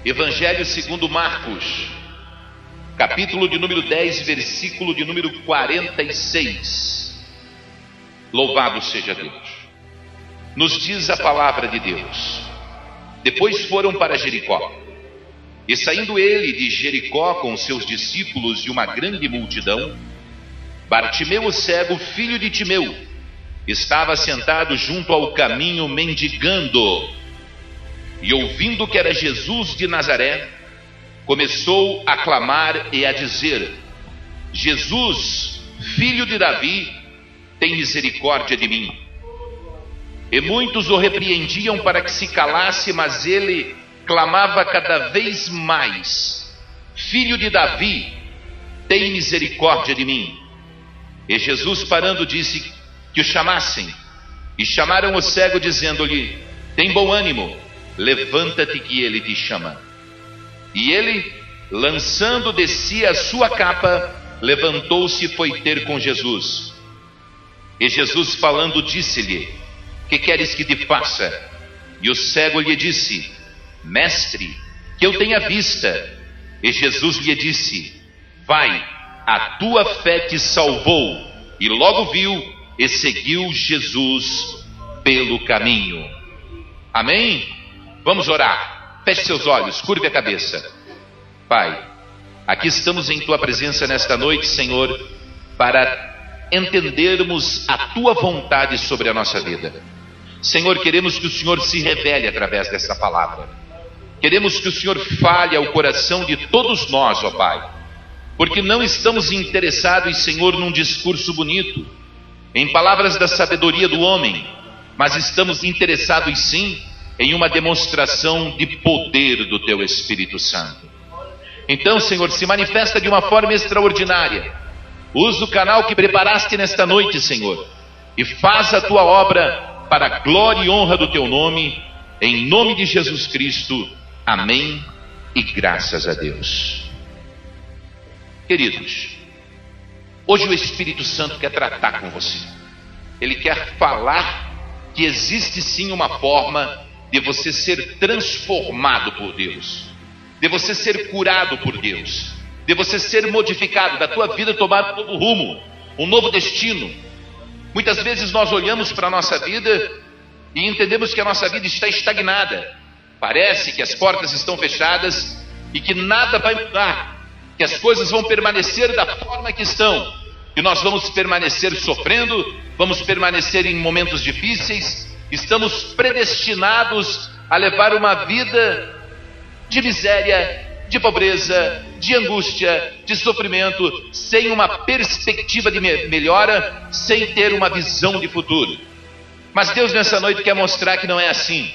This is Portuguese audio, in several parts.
Evangelho segundo Marcos, capítulo de número 10, versículo de número 46. Louvado seja Deus. Nos diz a palavra de Deus: depois foram para Jericó, e saindo ele de Jericó com seus discípulos e uma grande multidão, Bartimeu o cego, filho de Timeu, estava sentado junto ao caminho mendigando. E ouvindo que era Jesus de Nazaré, começou a clamar e a dizer: Jesus, filho de Davi, tem misericórdia de mim. E muitos o repreendiam para que se calasse, mas ele clamava cada vez mais: Filho de Davi, tem misericórdia de mim. E Jesus, parando, disse que o chamassem. E chamaram o cego, dizendo-lhe: tem bom ânimo, levanta-te que ele te chama. E ele, lançando de si a sua capa, levantou-se e foi ter com Jesus. E Jesus, falando, disse-lhe: que queres que te faça? E o cego lhe disse: Mestre, que eu tenha vista. E Jesus lhe disse: vai, a tua fé te salvou. E logo viu e seguiu Jesus pelo caminho. Amém? Vamos orar. Feche seus olhos, curve a cabeça. Pai, aqui estamos em tua presença nesta noite, Senhor, para entendermos a tua vontade sobre a nossa vida. Senhor, queremos que o Senhor se revele através dessa palavra. Queremos que o Senhor fale ao coração de todos nós, ó Pai, porque não estamos interessados, Senhor, num discurso bonito, em palavras da sabedoria do homem, mas estamos interessados sim em uma demonstração de poder do teu Espírito Santo. Então, Senhor, se manifesta de uma forma extraordinária. Usa o canal que preparaste nesta noite, Senhor, e faz a tua obra para a glória e honra do teu nome, em nome de Jesus Cristo. Amém e graças a Deus. Queridos, hoje o Espírito Santo quer tratar com você. Ele quer falar que existe sim uma forma de você ser transformado por Deus, de você ser curado por Deus, de você ser modificado, da tua vida tomar um novo rumo, um novo destino. Muitas vezes nós olhamos para a nossa vida e entendemos que a nossa vida está estagnada. Parece que as portas estão fechadas e que nada vai mudar, que as coisas vão permanecer da forma que estão, que nós vamos permanecer sofrendo, vamos permanecer em momentos difíceis. Estamos predestinados a levar uma vida de miséria, de pobreza, de angústia, de sofrimento, sem uma perspectiva de melhora, sem ter uma visão de futuro. Mas Deus nessa noite quer mostrar que não é assim.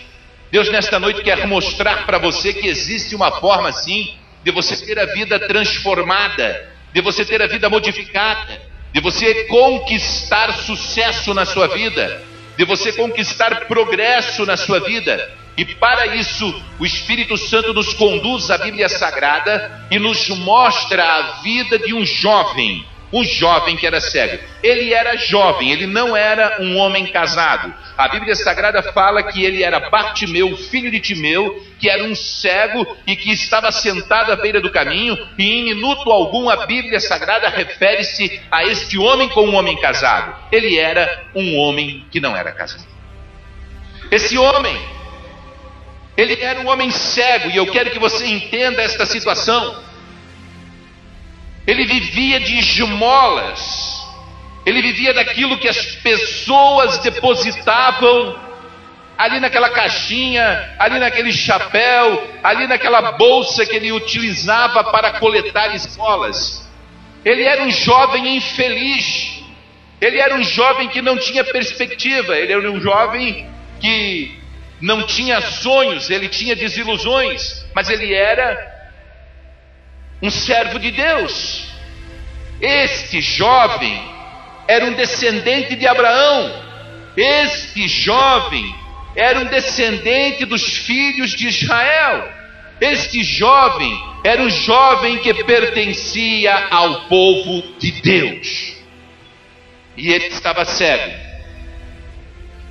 Deus nesta noite quer mostrar para você que existe uma forma sim de você ter a vida transformada, de você ter a vida modificada, de você conquistar sucesso na sua vida, de você conquistar progresso na sua vida. E para isso o Espírito Santo nos conduz à Bíblia Sagrada e nos mostra a vida de um jovem que era cego. Ele era jovem, ele não era um homem casado. A Bíblia Sagrada fala que ele era Bartimeu, filho de Timeu, que era um cego e que estava sentado à beira do caminho, e em minuto algum a Bíblia Sagrada refere-se a este homem como um homem casado. Ele era um homem que não era casado. Esse homem, ele era um homem cego, e eu quero que você entenda esta situação. Ele vivia de esmolas, ele vivia daquilo que as pessoas depositavam ali naquela caixinha, ali naquele chapéu, ali naquela bolsa que ele utilizava para coletar esmolas. Ele era um jovem infeliz, ele era um jovem que não tinha perspectiva, ele era um jovem que não tinha sonhos, ele tinha desilusões, mas ele era um servo de Deus. Este jovem era um descendente de Abraão. Este jovem era um descendente dos filhos de Israel. Este jovem era um jovem que pertencia ao povo de Deus. E ele estava cego.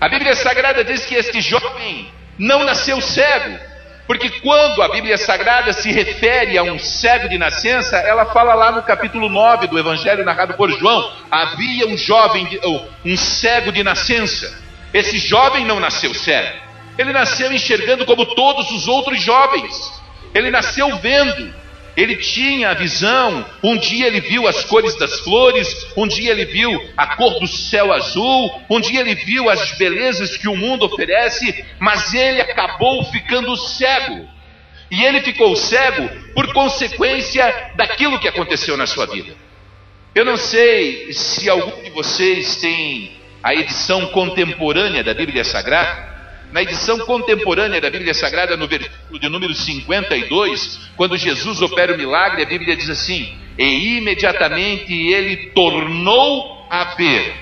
A Bíblia Sagrada diz que este jovem não nasceu cego. Porque quando a Bíblia Sagrada se refere a um cego de nascença, ela fala lá no capítulo 9 do Evangelho narrado por João, havia um cego de nascença. Esse jovem não nasceu cego, ele nasceu enxergando como todos os outros jovens, ele nasceu vendo. Ele tinha a visão, um dia ele viu as cores das flores, um dia ele viu a cor do céu azul, um dia ele viu as belezas que o mundo oferece, mas ele acabou ficando cego. E ele ficou cego por consequência daquilo que aconteceu na sua vida. Eu não sei se algum de vocês tem a edição contemporânea da Bíblia Sagrada. Na edição contemporânea da Bíblia Sagrada, no versículo de número 52, quando Jesus opera o milagre, a Bíblia diz assim: e imediatamente ele tornou a ver.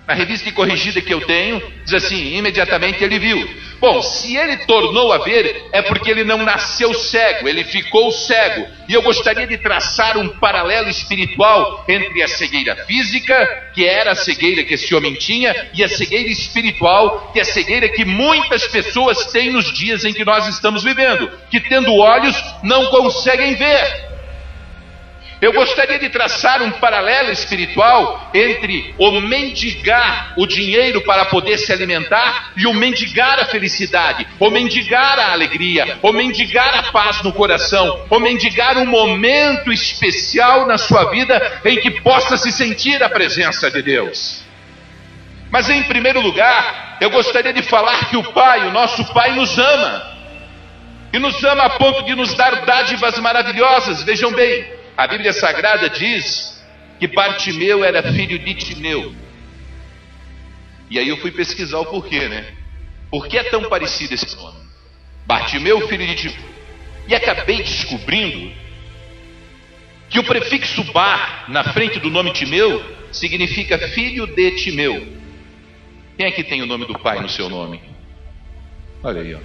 Na revista corrigida que eu tenho, diz assim: imediatamente ele viu. Bom, se ele tornou a ver, é porque ele não nasceu cego, ele ficou cego. E eu gostaria de traçar um paralelo espiritual entre a cegueira física, que era a cegueira que esse homem tinha, e a cegueira espiritual, que é a cegueira que muitas pessoas têm nos dias em que nós estamos vivendo, que tendo olhos não conseguem ver. Eu gostaria de traçar um paralelo espiritual entre o mendigar o dinheiro para poder se alimentar e o mendigar a felicidade, o mendigar a alegria, o mendigar a paz no coração, o mendigar um momento especial na sua vida em que possa se sentir a presença de Deus. Mas em primeiro lugar, eu gostaria de falar que o Pai, o nosso Pai, nos ama. E nos ama a ponto de nos dar dádivas maravilhosas. Vejam bem, a Bíblia Sagrada diz que Bartimeu era filho de Timeu. E aí eu fui pesquisar o porquê, né? Por que é tão parecido esse nome? Bartimeu, filho de Timeu. E acabei descobrindo que o prefixo Bar, na frente do nome Timeu, significa filho de Timeu. Quem é que tem o nome do pai no seu nome? Olha aí, ó.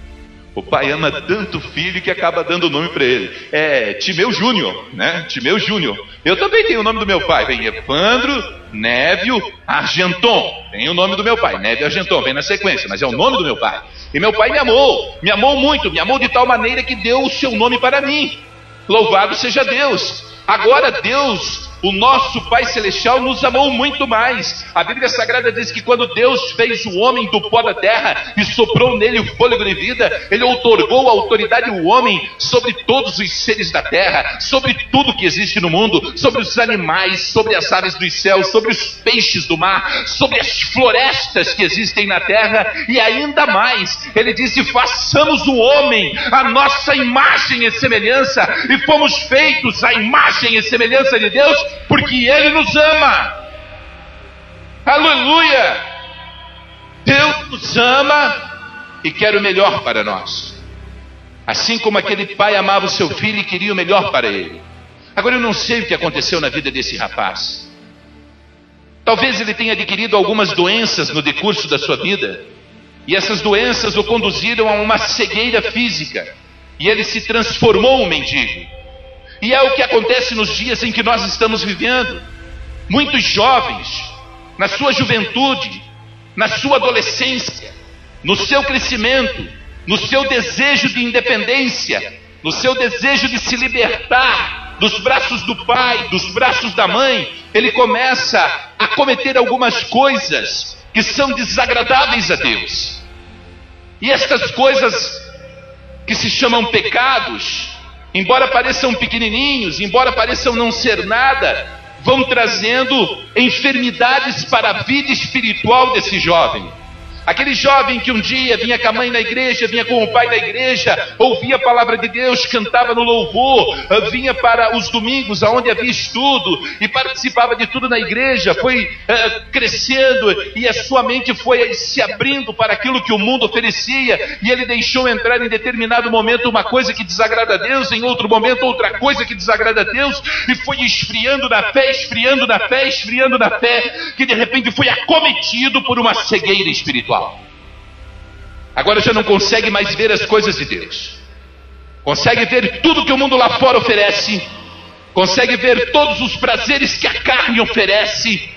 O pai ama tanto o filho que acaba dando o nome para ele. É Timeu Júnior, né? Timeu Júnior. Eu também tenho o nome do meu pai. Vem Evandro Névio Argenton. Tem o nome do meu pai, Névio Argenton. Vem na sequência, mas é o nome do meu pai. E meu pai me amou muito, me amou de tal maneira que deu o seu nome para mim. Louvado seja Deus. Agora Deus, o nosso Pai Celestial, nos amou muito mais. A Bíblia Sagrada diz que quando Deus fez o homem do pó da terra e soprou nele o fôlego de vida, Ele outorgou a autoridade ao homem sobre todos os seres da terra, sobre tudo que existe no mundo, sobre os animais, sobre as aves dos céus, sobre os peixes do mar, sobre as florestas que existem na terra, e ainda mais, Ele disse: façamos o homem a nossa imagem e semelhança, e fomos feitos à imagem e semelhança de Deus, porque Ele nos ama. Aleluia! Deus nos ama e quer o melhor para nós, assim como aquele pai amava o seu filho e queria o melhor para ele. Agora eu não sei o que aconteceu na vida desse rapaz. Talvez ele tenha adquirido algumas doenças no decurso da sua vida, e essas doenças o conduziram a uma cegueira física, e ele se transformou um mendigo. E é o que acontece nos dias em que nós estamos vivendo. Muitos jovens, na sua juventude, na sua adolescência, no seu crescimento, no seu desejo de independência, no seu desejo de se libertar dos braços do pai, dos braços da mãe, ele começa a cometer algumas coisas que são desagradáveis a Deus. E estas coisas que se chamam pecados, embora pareçam pequenininhos, embora pareçam não ser nada, vão trazendo enfermidades para a vida espiritual desse jovem. Aquele jovem que um dia vinha com a mãe na igreja, vinha com o pai na igreja, ouvia a palavra de Deus, cantava no louvor, vinha para os domingos onde havia estudo e participava de tudo na igreja, foi crescendo e a sua mente foi se abrindo para aquilo que o mundo oferecia, e ele deixou entrar em determinado momento uma coisa que desagrada a Deus, em outro momento outra coisa que desagrada a Deus, e foi esfriando na fé, esfriando na fé, esfriando na fé, que de repente foi acometido por uma cegueira espiritual. Agora já não consegue mais ver as coisas de Deus, consegue ver tudo que o mundo lá fora oferece, consegue ver todos os prazeres que a carne oferece,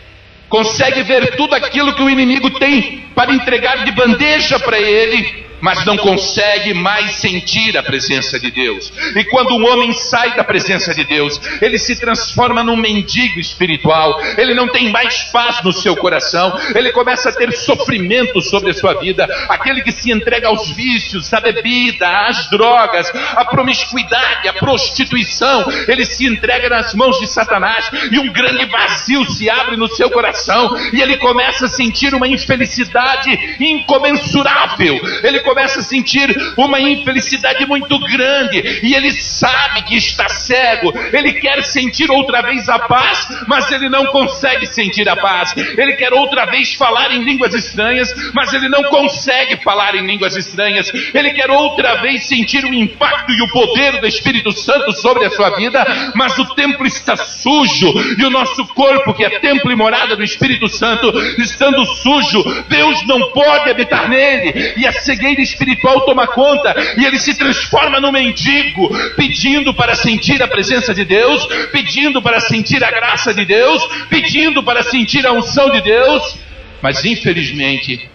consegue ver tudo aquilo que o inimigo tem para entregar de bandeja para ele, mas não consegue mais sentir a presença de Deus. E quando um homem sai da presença de Deus, ele se transforma num mendigo espiritual. Ele não tem mais paz no seu coração. Ele começa a ter sofrimento sobre a sua vida. Aquele que se entrega aos vícios, à bebida, às drogas, à promiscuidade, à prostituição, ele se entrega nas mãos de Satanás, e um grande vazio se abre no seu coração, e ele começa a sentir uma infelicidade incomensurável. Ele começa a sentir uma infelicidade muito grande, e ele sabe que está cego. Ele quer sentir outra vez a paz, mas ele não consegue sentir a paz. Ele quer outra vez falar em línguas estranhas, mas ele não consegue falar em línguas estranhas. Ele quer outra vez sentir o impacto e o poder do Espírito Santo sobre a sua vida, mas o templo está sujo, e o nosso corpo, que é templo e morada do Espírito Santo, estando sujo, Deus não pode habitar nele, e a cegueira espiritual toma conta, e ele se transforma num mendigo, pedindo para sentir a presença de Deus, pedindo para sentir a graça de Deus, pedindo para sentir a unção de Deus, mas infelizmente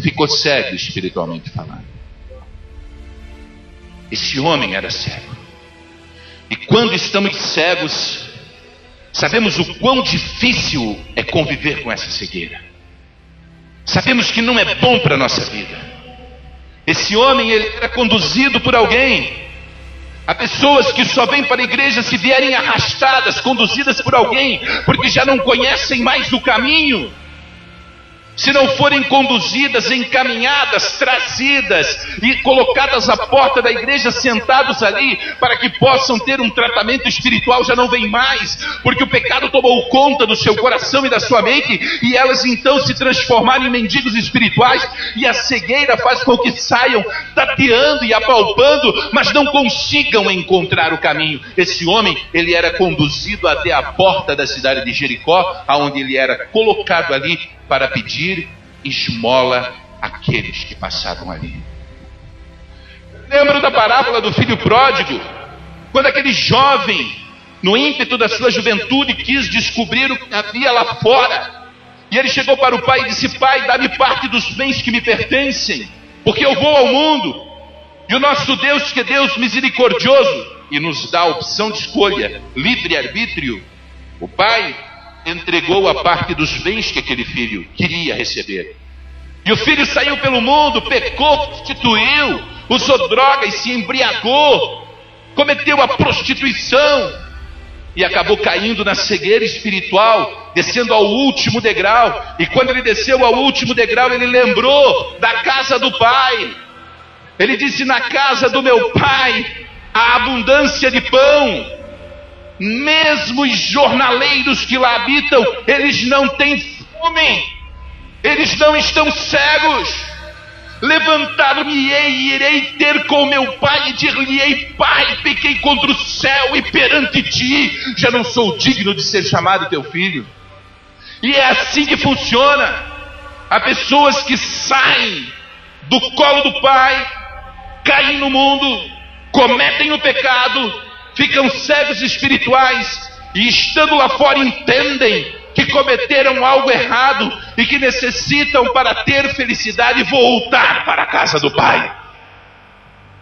ficou cego espiritualmente falando. Esse homem era cego. E quando estamos cegos, sabemos o quão difícil é conviver com essa cegueira. Sabemos que não é bom para a nossa vida. Esse homem, ele era conduzido por alguém. Há pessoas que só vêm para a igreja se vierem arrastadas, conduzidas por alguém, porque já não conhecem mais o caminho. Se não forem conduzidas, encaminhadas, trazidas e colocadas à porta da igreja, sentados ali, para que possam ter um tratamento espiritual, já não vem mais, porque o pecado tomou conta do seu coração e da sua mente, e elas então se transformaram em mendigos espirituais, e a cegueira faz com que saiam tateando e apalpando, mas não consigam encontrar o caminho. Esse homem, ele era conduzido até a porta da cidade de Jericó, aonde ele era colocado ali para pedir esmola àqueles que passavam ali. Lembro da parábola do filho pródigo, quando aquele jovem, no ímpeto da sua juventude, quis descobrir o que havia lá fora, e ele chegou para o pai e disse: pai, dá-me parte dos bens que me pertencem, porque eu vou ao mundo. E o nosso Deus, que é Deus misericordioso, e nos dá a opção de escolha, livre-arbítrio, o pai entregou a parte dos bens que aquele filho queria receber. E o filho saiu pelo mundo, pecou, prostituiu, usou drogas, se embriagou, cometeu a prostituição e acabou caindo na cegueira espiritual, descendo ao último degrau. E quando ele desceu ao último degrau, ele lembrou da casa do pai. Ele disse: na casa do meu pai há abundância de pão. Mesmo os jornaleiros que lá habitam, eles não têm fome, eles não estão cegos. Levantar-me-ei e irei ter com meu pai, e dir-lhe-ei: pai, pequei contra o céu e perante ti, já não sou digno de ser chamado teu filho. E é assim que funciona. Há pessoas que saem do colo do pai, caem no mundo, cometem o pecado, ficam cegos espirituais, e estando lá fora entendem que cometeram algo errado e que necessitam, para ter felicidade, voltar para a casa do pai.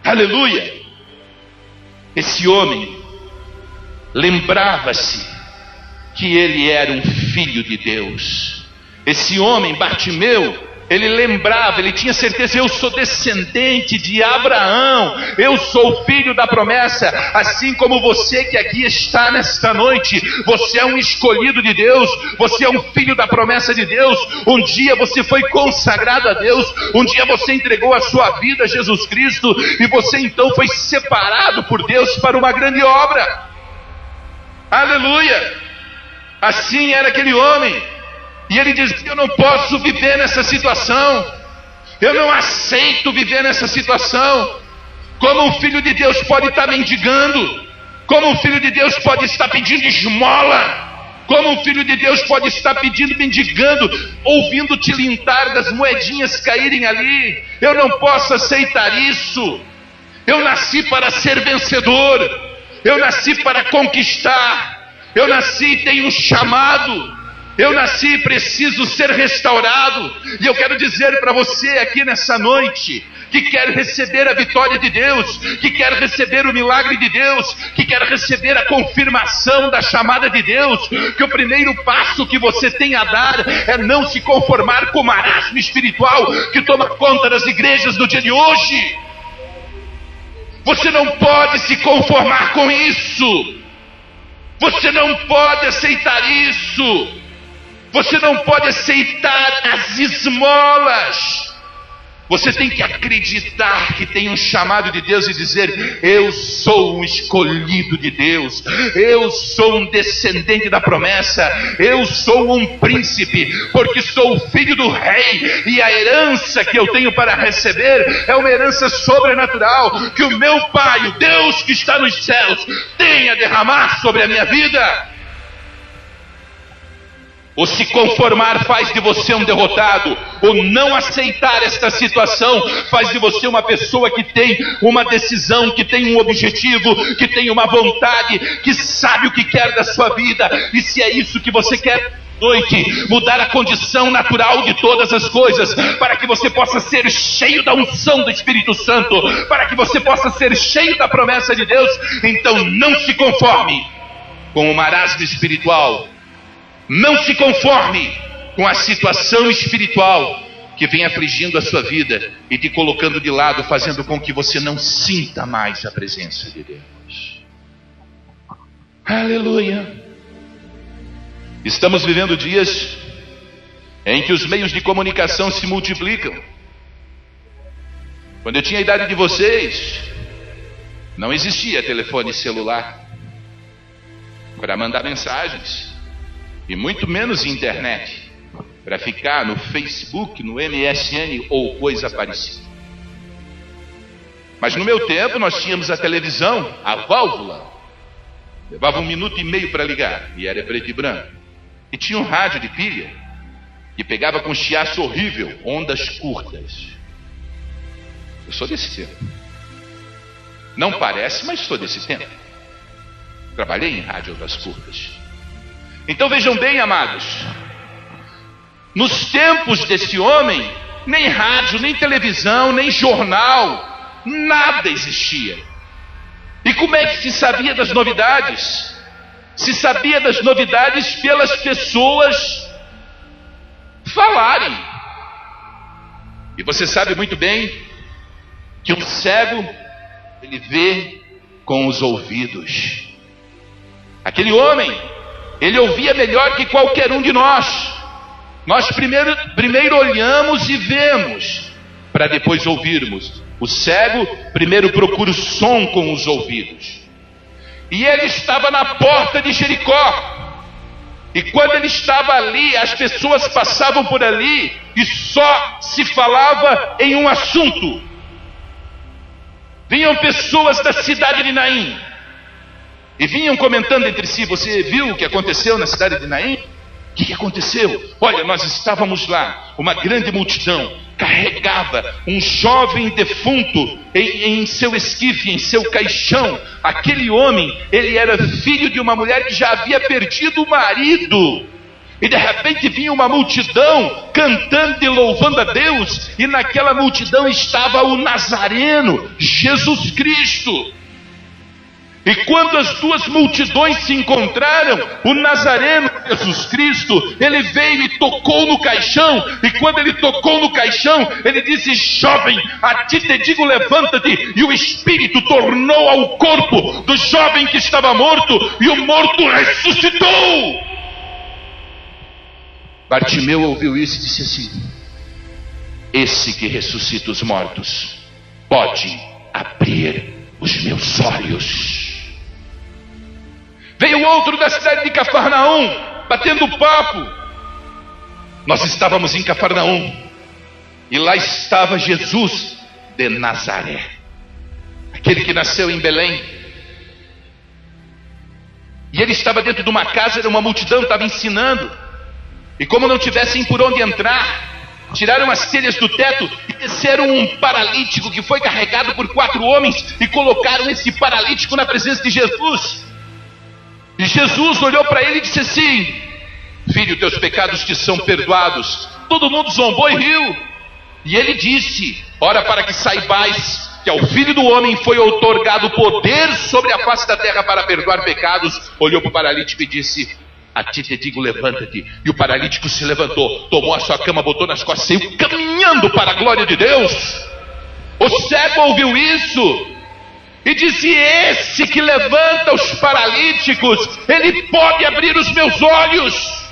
Aleluia! Esse homem lembrava-se que ele era um filho de Deus. Esse homem, Bartimeu, ele lembrava, ele tinha certeza: eu sou descendente de Abraão, eu sou filho da promessa, assim como você que aqui está nesta noite. Você é um escolhido de Deus, você é um filho da promessa de Deus. Um dia você foi consagrado a Deus, um dia você entregou a sua vida a Jesus Cristo, e você então foi separado por Deus para uma grande obra. Aleluia! Assim era aquele homem. E ele diz: eu não posso viver nessa situação, eu não aceito viver nessa situação. Como um filho de Deus pode estar mendigando? Como um filho de Deus pode estar pedindo esmola? Como um filho de Deus pode estar pedindo, mendigando, ouvindo tilintar das moedinhas caírem ali? Eu não posso aceitar isso. Eu nasci para ser vencedor, eu nasci para conquistar, eu nasci e tenho um chamado. Eu nasci e preciso ser restaurado. E eu quero dizer para você aqui nessa noite, que quer receber a vitória de Deus, que quer receber o milagre de Deus, que quer receber a confirmação da chamada de Deus, que o primeiro passo que você tem a dar é não se conformar com o marasmo espiritual que toma conta das igrejas do dia de hoje. Você não pode se conformar com isso. Você não pode aceitar isso. Você não pode aceitar as esmolas. Você tem que acreditar que tem um chamado de Deus e dizer: eu sou um escolhido de Deus, eu sou um descendente da promessa, eu sou um príncipe, porque sou o filho do rei, e a herança que eu tenho para receber é uma herança sobrenatural, que o meu Pai, o Deus que está nos céus, tem a derramar sobre a minha vida. Ou se conformar faz de você um derrotado, ou não aceitar esta situação faz de você uma pessoa que tem uma decisão, que tem um objetivo, que tem uma vontade, que sabe o que quer da sua vida. E se é isso que você quer noite, mudar a condição natural de todas as coisas, para que você possa ser cheio da unção do Espírito Santo, para que você possa ser cheio da promessa de Deus, então não se conforme com o marasmo espiritual. Não se conforme com a situação espiritual que vem afligindo a sua vida e te colocando de lado, fazendo com que você não sinta mais a presença de Deus. Aleluia! Estamos vivendo dias em que os meios de comunicação se multiplicam. Quando eu tinha a idade de vocês, não existia telefone celular para mandar mensagens. E muito menos internet, para ficar no Facebook, no MSN ou coisa parecida. Mas no meu tempo nós tínhamos a televisão, a válvula. Levava 1 minuto e meio para ligar, e era preto e branco. E tinha um rádio de pilha, que pegava com chiaço horrível, ondas curtas. Eu sou desse tempo. Não parece, mas sou desse tempo. Trabalhei em rádio ondas curtas. Então vejam bem, amados, nos tempos desse homem, nem rádio, nem televisão, nem jornal, nada existia. E como é que se sabia das novidades? Se sabia das novidades pelas pessoas falarem. E você sabe muito bem que um cego, ele vê com os ouvidos. Aquele homem, ele ouvia melhor que qualquer um de nós. Nós primeiro olhamos e vemos, para depois ouvirmos. O cego primeiro procura o som com os ouvidos. E ele estava na porta de Jericó. E quando ele estava ali, as pessoas passavam por ali e só se falava em um assunto. Vinham pessoas da cidade de Naim e vinham comentando entre si: você viu o que aconteceu na cidade de Naim? O que aconteceu? Olha, nós estávamos lá, uma grande multidão carregava um jovem defunto em seu esquife, em seu caixão. Aquele homem, ele era filho de uma mulher que já havia perdido o marido. E de repente vinha uma multidão cantando e louvando a Deus, e naquela multidão estava o Nazareno, Jesus Cristo. E quando as duas multidões se encontraram, o Nazareno, Jesus Cristo, ele veio e tocou no caixão. E quando ele tocou no caixão, ele disse: jovem, a ti te digo, levanta-te. E o Espírito tornou ao corpo do jovem que estava morto, e o morto ressuscitou. Bartimeu ouviu isso e disse assim: esse que ressuscita os mortos pode abrir os meus olhos. Veio outro da cidade de Cafarnaum, batendo papo. Nós estávamos em Cafarnaum, e lá estava Jesus de Nazaré, aquele que nasceu em Belém. E ele estava dentro de uma casa, era uma multidão, estava ensinando. E como não tivessem por onde entrar, tiraram as telhas do teto e desceram um paralítico que foi carregado por 4 homens e colocaram esse paralítico na presença de Jesus. E Jesus olhou para ele e disse assim: filho, teus pecados te são perdoados. Todo mundo zombou e riu. E ele disse: ora, para que saibais que ao Filho do Homem foi outorgado poder sobre a face da terra para perdoar pecados. Olhou para o paralítico e disse: a ti te digo, levanta-te. E o paralítico se levantou, tomou a sua cama, botou nas costas e saiu caminhando para a glória de Deus. O cego ouviu isso e disse: esse que levanta os paralíticos, ele pode abrir os meus olhos.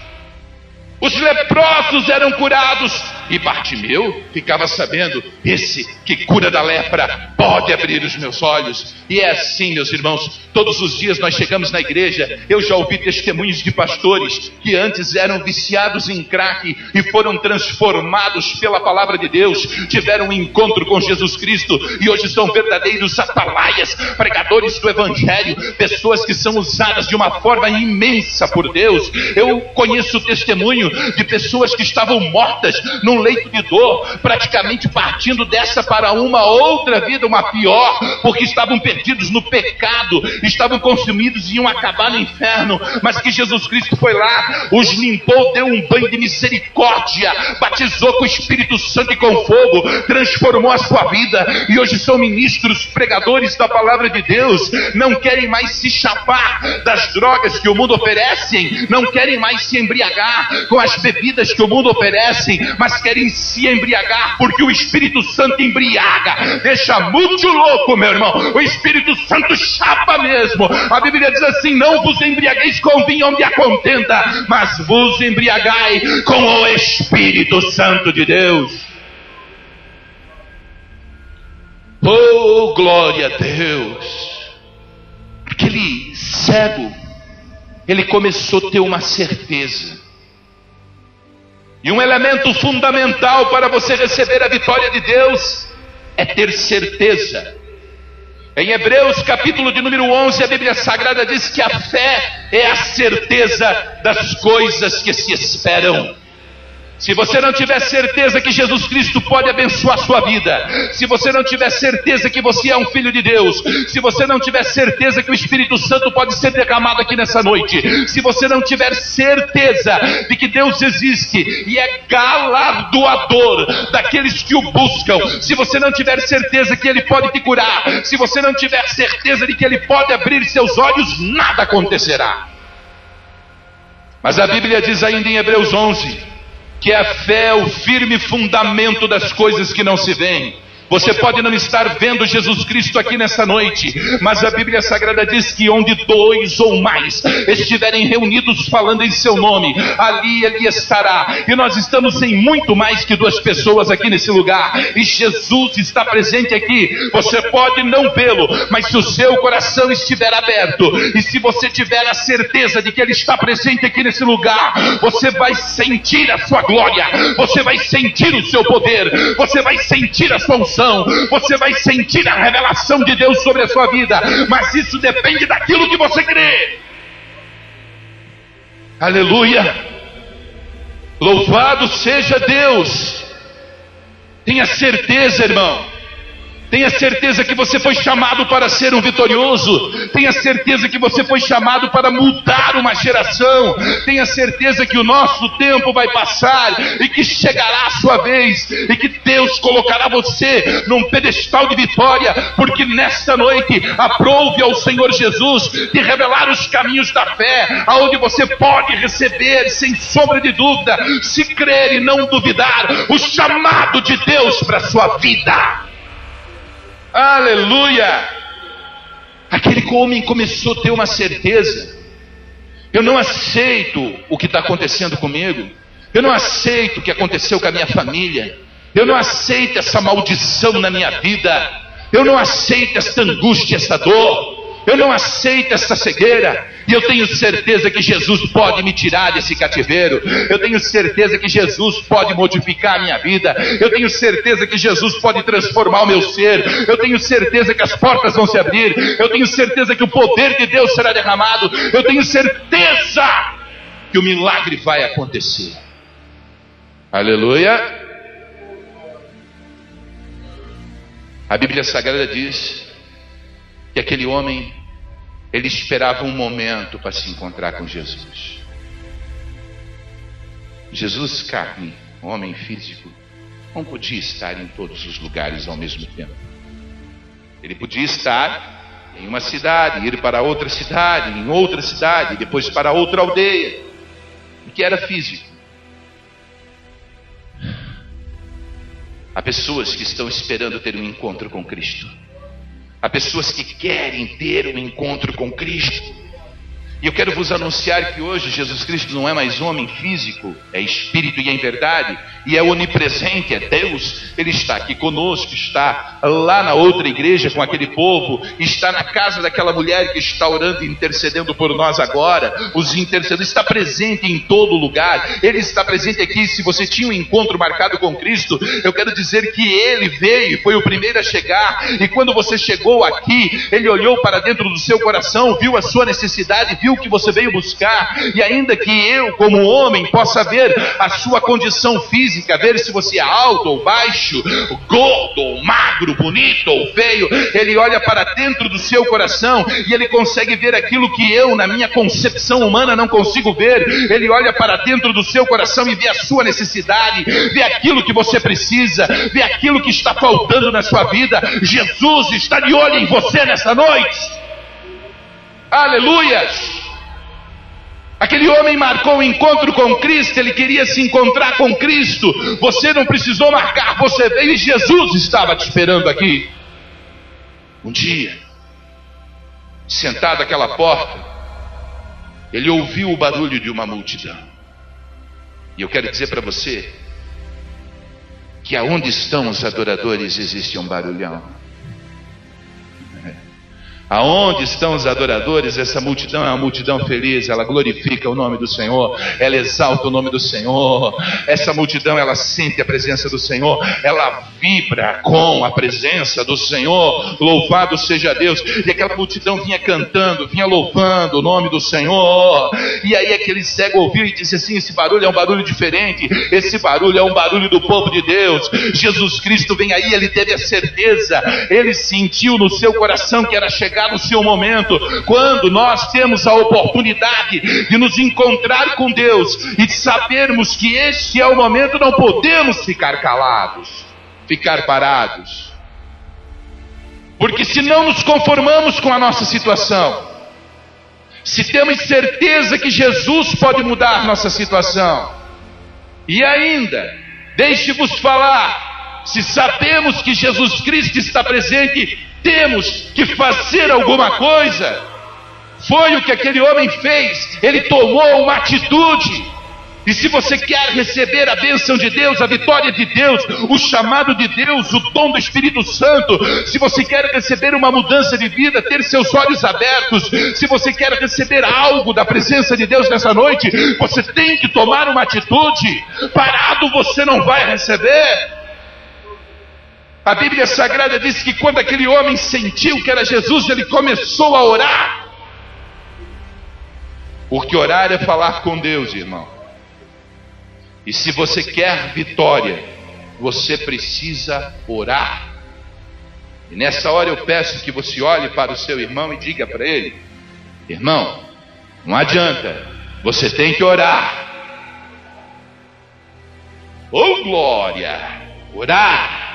Os leprosos eram curados e Bartimeu ficava sabendo: esse que cura da lepra pode abrir os meus olhos. E é assim, meus irmãos, todos os dias nós chegamos na igreja. Eu já ouvi testemunhos de pastores que antes eram viciados em crack e foram transformados pela palavra de Deus, tiveram um encontro com Jesus Cristo e hoje são verdadeiros atalaias, pregadores do evangelho, pessoas que são usadas de uma forma imensa por Deus. Eu conheço testemunho de pessoas que estavam mortas num leito de dor, praticamente partindo dessa para uma outra vida, uma pior, porque estavam perdidos no pecado, estavam consumidos e iam acabar no inferno, mas que Jesus Cristo foi lá, os limpou, deu um banho de misericórdia, batizou com o Espírito Santo e com fogo, transformou a sua vida, e hoje são ministros, pregadores da palavra de Deus. Não querem mais se chapar das drogas que o mundo oferece, não querem mais se embriagar com as bebidas que o mundo oferece, mas querem se embriagar porque o Espírito Santo embriaga, deixa muito louco, meu irmão. O Espírito Santo chapa mesmo. A Bíblia diz assim: não vos embriagueis com vinho onde há contenda, mas vos embriagai com o Espírito Santo de Deus. Oh, glória a Deus. Aquele cego, ele começou a ter uma certeza. E um elemento fundamental para você receber a vitória de Deus é ter certeza. Em Hebreus capítulo de número 11, a Bíblia Sagrada diz que a fé é a certeza das coisas que se esperam. Se você não tiver certeza que Jesus Cristo pode abençoar a sua vida, se você não tiver certeza que você é um filho de Deus, se você não tiver certeza que o Espírito Santo pode ser derramado aqui nessa noite, se você não tiver certeza de que Deus existe e é galardoador daqueles que o buscam, se você não tiver certeza que Ele pode te curar, se você não tiver certeza de que Ele pode abrir seus olhos, nada acontecerá. Mas a Bíblia diz ainda em Hebreus 11, que a fé é o firme fundamento das coisas que não se veem. Você pode não estar vendo Jesus Cristo aqui nessa noite, mas a Bíblia Sagrada diz que onde 2 ou mais estiverem reunidos falando em seu nome, ali Ele estará. E nós estamos em muito mais que 2 pessoas aqui nesse lugar, e Jesus está presente aqui. Você pode não vê-lo, mas se o seu coração estiver aberto, e se você tiver a certeza de que Ele está presente aqui nesse lugar, você vai sentir a sua glória, você vai sentir o seu poder, você vai sentir a sua unção, você vai sentir a revelação de Deus sobre a sua vida, mas isso depende daquilo que você crê. Aleluia, louvado seja Deus. Tenha certeza, irmão, tenha certeza que você foi chamado para ser um vitorioso. Tenha certeza que você foi chamado para mudar uma geração. Tenha certeza que o nosso tempo vai passar e que chegará a sua vez, e que Deus colocará você num pedestal de vitória, porque nesta noite aprove ao Senhor Jesus de revelar os caminhos da fé, aonde você pode receber sem sombra de dúvida, se crer e não duvidar, o chamado de Deus para a sua vida. Aleluia! Aquele homem começou a ter uma certeza: eu não aceito o que está acontecendo comigo, eu não aceito o que aconteceu com a minha família, eu não aceito essa maldição na minha vida, eu não aceito essa angústia, essa dor, eu não aceito essa cegueira, e eu tenho certeza que Jesus pode me tirar desse cativeiro, eu tenho certeza que Jesus pode modificar a minha vida, eu tenho certeza que Jesus pode transformar o meu ser, eu tenho certeza que as portas vão se abrir, eu tenho certeza que o poder de Deus será derramado, eu tenho certeza que o milagre vai acontecer. Aleluia! A Bíblia Sagrada diz que aquele homem, ele esperava um momento para se encontrar com Jesus. Jesus, carne, homem físico, não podia estar em todos os lugares ao mesmo tempo. Ele podia estar em uma cidade, ir para outra cidade, em outra cidade, depois para outra aldeia, porque era físico. Há pessoas que estão esperando ter um encontro com Cristo. Há pessoas que querem ter um encontro com Cristo. E eu quero vos anunciar que hoje Jesus Cristo não é mais homem físico, é Espírito e é em verdade, e é onipresente, é Deus. Ele está aqui conosco, está lá na outra igreja com aquele povo, está na casa daquela mulher que está orando e intercedendo por nós agora. Os intercedores, está presente em todo lugar. Ele está presente aqui. Se você tinha um encontro marcado com Cristo, eu quero dizer que Ele veio, foi o primeiro a chegar, e quando você chegou aqui, Ele olhou para dentro do seu coração, viu a sua necessidade, viu o que você veio buscar, e ainda que eu, como homem, possa ver a sua condição física, ver se você é alto ou baixo, gordo ou magro, bonito ou feio, Ele olha para dentro do seu coração e Ele consegue ver aquilo que eu, na minha concepção humana, não consigo ver. Ele olha para dentro do seu coração e vê a sua necessidade, vê aquilo que você precisa, vê aquilo que está faltando na sua vida. Jesus está de olho em você nessa noite. Aleluias! Aquele homem marcou um encontro com Cristo, ele queria se encontrar com Cristo. Você não precisou marcar, você veio e Jesus estava te esperando aqui. Um dia, sentado àquela porta, ele ouviu o barulho de uma multidão. E eu quero dizer para você que aonde estão os adoradores existe um barulhão. Aonde estão os adoradores, essa multidão é uma multidão feliz, ela glorifica o nome do Senhor, ela exalta o nome do Senhor. Essa multidão, ela sente a presença do Senhor, ela vibra com a presença do Senhor. Louvado seja Deus. E aquela multidão vinha cantando, vinha louvando o nome do Senhor. E aí aquele cego ouviu e disse assim: esse barulho é um barulho diferente, esse barulho é um barulho do povo de Deus. Jesus Cristo vem aí. Ele teve a certeza, ele sentiu no seu coração que era chegar no seu momento. Quando nós temos a oportunidade de nos encontrar com Deus e de sabermos que este é o momento, não podemos ficar calados, ficar parados, porque se não nos conformamos com a nossa situação, se temos certeza que Jesus pode mudar nossa situação, e ainda, deixe-vos falar, se sabemos que Jesus Cristo está presente, temos que fazer alguma coisa. Foi o que aquele homem fez. Ele tomou uma atitude. E se você quer receber a bênção de Deus, a vitória de Deus, o chamado de Deus, o dom do Espírito Santo, se você quer receber uma mudança de vida, ter seus olhos abertos, se você quer receber algo da presença de Deus nessa noite, você tem que tomar uma atitude. Parado você não vai receber. A Bíblia Sagrada diz que quando aquele homem sentiu que era Jesus, ele começou a orar. Porque orar é falar com Deus, irmão. E se você quer vitória, você precisa orar. E nessa hora eu peço que você olhe para o seu irmão e diga para ele: irmão, não adianta, você tem que orar. Oh glória, orar.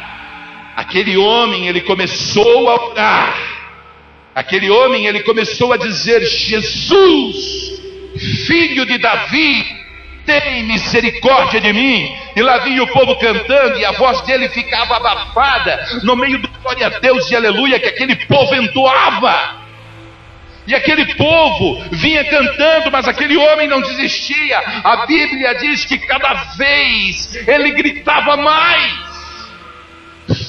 Aquele homem, ele começou a orar. Aquele homem, ele começou a dizer: Jesus, filho de Davi, tem misericórdia de mim. E lá vinha o povo cantando, e a voz dele ficava abafada, no meio do glória a Deus e aleluia, que aquele povo entoava. E aquele povo vinha cantando, mas aquele homem não desistia. A Bíblia diz que cada vez ele gritava mais: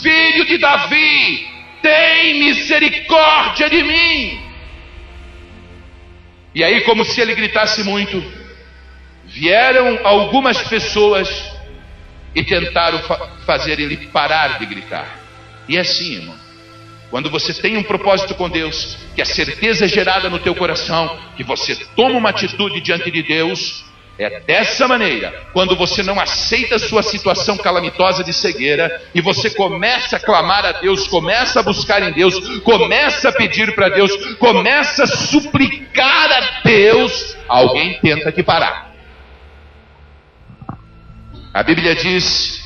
filho de Davi, tem misericórdia de mim. E aí, como se ele gritasse muito, vieram algumas pessoas e tentaram fazer ele parar de gritar. E é assim, irmão, quando você tem um propósito com Deus, que a certeza é gerada no teu coração, que você toma uma atitude diante de Deus, é dessa maneira. Quando você não aceita a sua situação calamitosa de cegueira, e você começa a clamar a Deus, começa a buscar em Deus, começa a pedir para Deus, começa a suplicar a Deus, alguém tenta te parar. A Bíblia diz,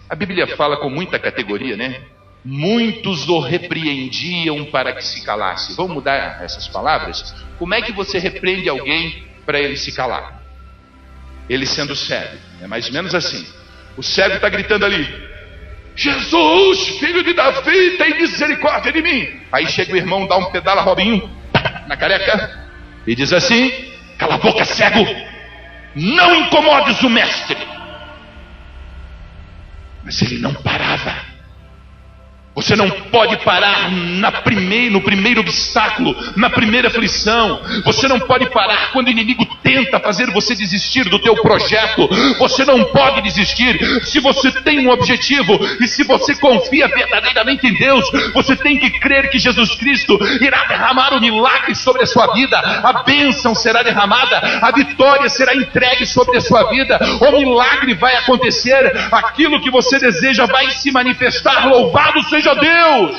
a Bíblia fala com muita categoria, né? Muitos o repreendiam para que se calasse. Vamos mudar essas palavras? Como é que você repreende alguém para ele se calar? Ele sendo cego, é mais ou menos assim. O cego está gritando ali: Jesus, filho de Davi, tem misericórdia de mim. Aí chega o irmão, dá um pedala Robinho na careca e diz assim: cala a boca, cego, não incomodes o mestre. Mas ele não parava. Você não pode parar no primeiro obstáculo, na primeira aflição. Você não pode parar quando o inimigo tenta fazer você desistir do teu projeto. Você não pode desistir. Se você tem um objetivo e se você confia verdadeiramente em Deus, você tem que crer que Jesus Cristo irá derramar o milagre sobre a sua vida. A bênção será derramada, a vitória será entregue sobre a sua vida. O milagre vai acontecer, aquilo que você deseja vai se manifestar. Louvado seja Deus!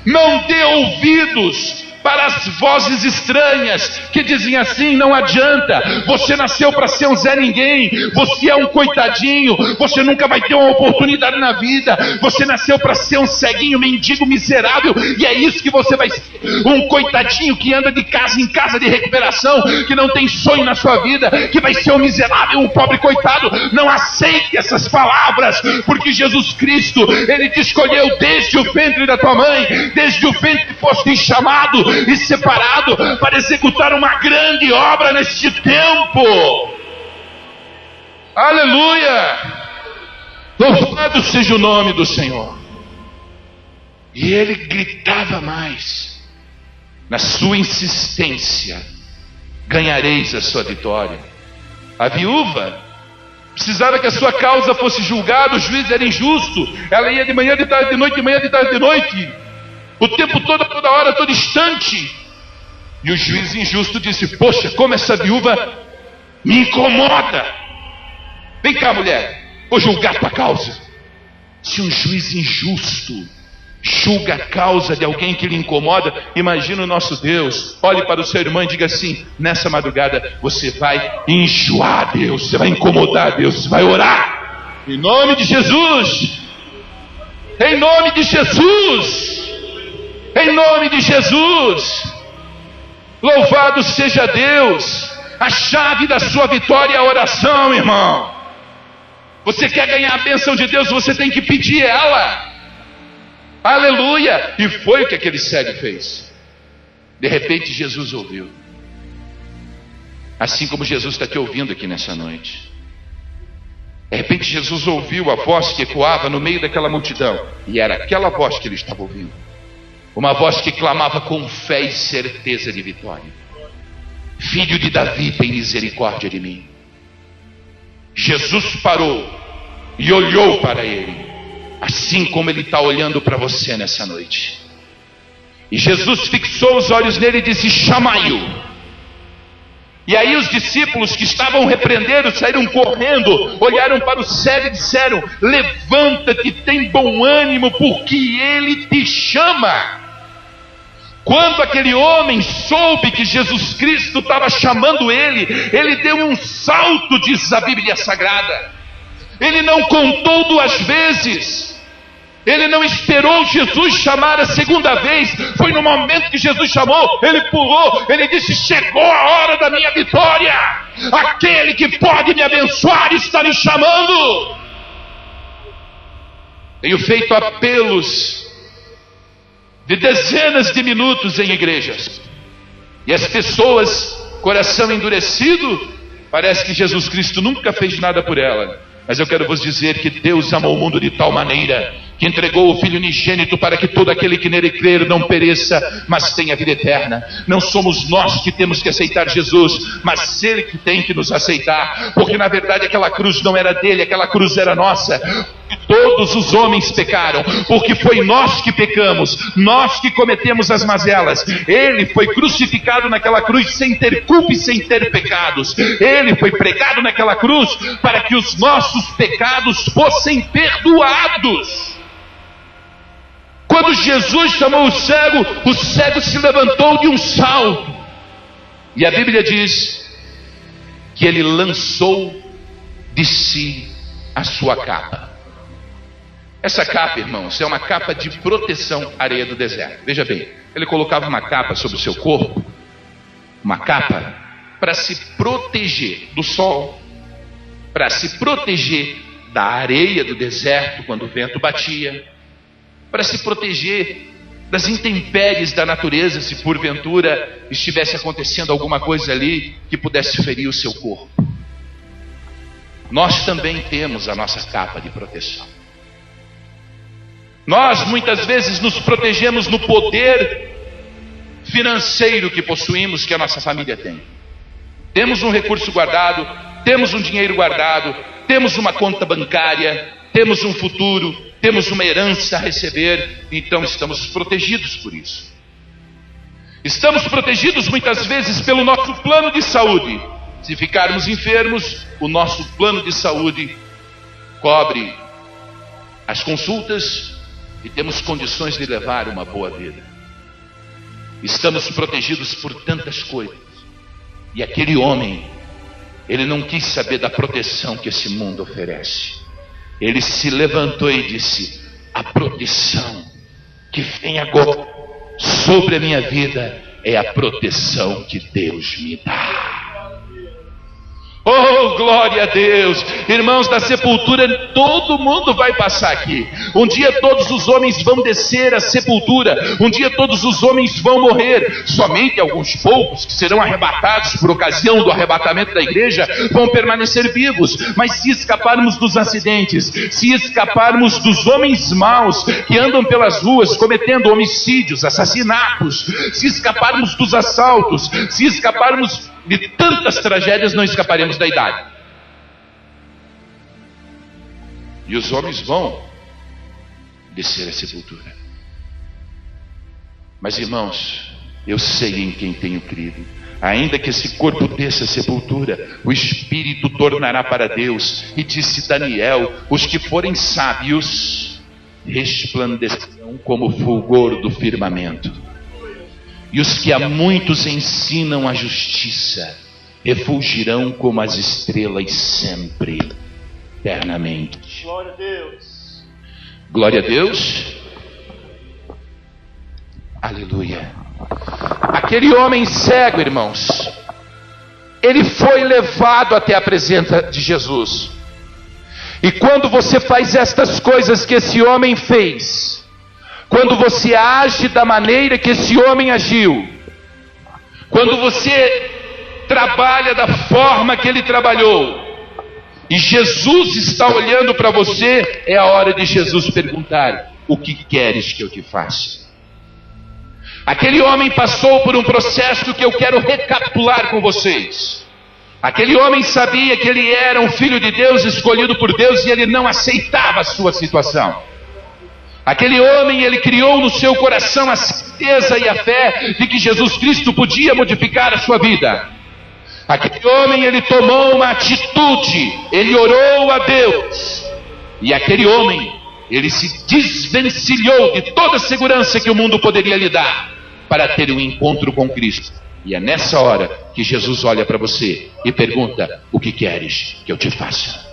Não dê ouvidos para as vozes estranhas que dizem assim: não adianta, você nasceu para ser um Zé Ninguém, você é um coitadinho, você nunca vai ter uma oportunidade na vida, você nasceu para ser um ceguinho, mendigo, miserável, e é isso que você vai ser, um coitadinho que anda de casa em casa de recuperação, que não tem sonho na sua vida, que vai ser um miserável, um pobre coitado. Não aceite essas palavras, porque Jesus Cristo, Ele te escolheu desde o ventre da tua mãe, desde o ventre que foste chamado e separado para executar uma grande obra neste tempo. Aleluia! Louvado seja o nome do Senhor. E ele gritava mais, na sua insistência: ganhareis a sua vitória. A viúva precisava que a sua causa fosse julgada, o juiz era injusto, ela ia de manhã, de tarde, de noite, de manhã, de tarde, de noite, o tempo todo, toda hora, todo instante. E o juiz injusto disse: poxa, como essa viúva me incomoda. Vem cá, mulher, vou julgar tua causa. Se um juiz injusto julga a causa de alguém que lhe incomoda, imagina o nosso Deus. Olhe para o seu irmão e diga assim: nessa madrugada você vai enjoar a Deus, você vai incomodar a Deus, você vai orar em nome de Jesus, em nome de Jesus, em nome de Jesus. Louvado seja Deus. A chave da sua vitória é a oração, irmão. Você quer ganhar a bênção de Deus, você tem que pedir ela. Aleluia! E foi o que aquele cego fez. De repente Jesus ouviu, assim como Jesus está te ouvindo aqui nessa noite. De repente Jesus ouviu a voz que ecoava no meio daquela multidão, e era aquela voz que ele estava ouvindo, uma voz que clamava com fé e certeza de vitória: Filho de Davi, tem misericórdia de mim. Jesus parou e olhou para ele, assim como ele está olhando para você nessa noite. E Jesus fixou os olhos nele e disse: chamai-o. E aí os discípulos que estavam repreendendo saíram correndo, olharam para o cego e disseram: levanta-te, tem bom ânimo, porque ele te chama. Quando aquele homem soube que Jesus Cristo estava chamando ele, ele deu um salto, diz a Bíblia Sagrada. Ele não contou duas vezes. Ele não esperou Jesus chamar a segunda vez. Foi no momento que Jesus chamou, ele pulou, ele disse: chegou a hora da minha vitória. Aquele que pode me abençoar está me chamando. Tenho feito apelos de dezenas de minutos em igrejas, e as pessoas, coração endurecido, parece que Jesus Cristo nunca fez nada por ela. Mas eu quero vos dizer que Deus amou o mundo de tal maneira que entregou o Filho unigênito para que todo aquele que nele crer não pereça, mas tenha vida eterna. Não somos nós que temos que aceitar Jesus, mas Ele que tem que nos aceitar, porque na verdade aquela cruz não era dele, aquela cruz era nossa. Todos os homens pecaram, porque foi nós que pecamos, nós que cometemos as mazelas. Ele foi crucificado naquela cruz sem ter culpa e sem ter pecados. Ele foi pregado naquela cruz para que os nossos pecados fossem perdoados. Quando Jesus chamou o cego se levantou de um salto. E a Bíblia diz que ele lançou de si a sua capa. Essa capa, irmãos, é uma capa de proteção à areia do deserto. Veja bem, ele colocava uma capa sobre o seu corpo, uma capa para se proteger do sol, para se proteger da areia do deserto quando o vento batia, para se proteger das intempéries da natureza, se porventura estivesse acontecendo alguma coisa ali que pudesse ferir o seu corpo. Nós também temos a nossa capa de proteção. Nós muitas vezes nos protegemos no poder financeiro que possuímos, que a nossa família tem. Temos um recurso guardado, temos um dinheiro guardado, temos uma conta bancária, temos um futuro, temos uma herança a receber, então estamos protegidos por isso. Estamos protegidos muitas vezes pelo nosso plano de saúde. Se ficarmos enfermos, o nosso plano de saúde cobre as consultas e temos condições de levar uma boa vida. Estamos protegidos por tantas coisas. E aquele homem, ele não quis saber da proteção que esse mundo oferece. Ele se levantou e disse: a proteção que vem agora sobre a minha vida é a proteção que Deus me dá. Oh, glória a Deus! Irmãos, da sepultura todo mundo vai passar aqui. Um dia todos os homens vão descer à sepultura. Um dia todos os homens vão morrer. Somente alguns poucos que serão arrebatados por ocasião do arrebatamento da igreja vão permanecer vivos. Mas se escaparmos dos acidentes, se escaparmos dos homens maus que andam pelas ruas cometendo homicídios, assassinatos, se escaparmos dos assaltos, se escaparmos de tantas tragédias, não escaparemos da idade. E os homens vão descer à sepultura. Mas, irmãos, eu sei em quem tenho crido. Ainda que esse corpo desça à sepultura, o Espírito tornará para Deus. E disse Daniel: os que forem sábios resplandecerão como o fulgor do firmamento. E os que a muitos ensinam a justiça refulgirão como as estrelas sempre, eternamente. Glória a Deus. Glória a Deus. Aleluia. Aquele homem cego, irmãos, ele foi levado até a presença de Jesus. E quando você faz estas coisas que esse homem fez, quando você age da maneira que esse homem agiu, quando você trabalha da forma que ele trabalhou, e Jesus está olhando para você, é a hora de Jesus perguntar: o que queres que eu te faça? Aquele homem passou por um processo que eu quero recapitular com vocês. Aquele homem sabia que ele era um filho de Deus, escolhido por Deus, e ele não aceitava a sua situação. Aquele homem, ele criou no seu coração a certeza e a fé de que Jesus Cristo podia modificar a sua vida. Aquele homem, ele tomou uma atitude, ele orou a Deus. E aquele homem, ele se desvencilhou de toda a segurança que o mundo poderia lhe dar para ter um encontro com Cristo. E é nessa hora que Jesus olha para você e pergunta: o que queres que eu te faça?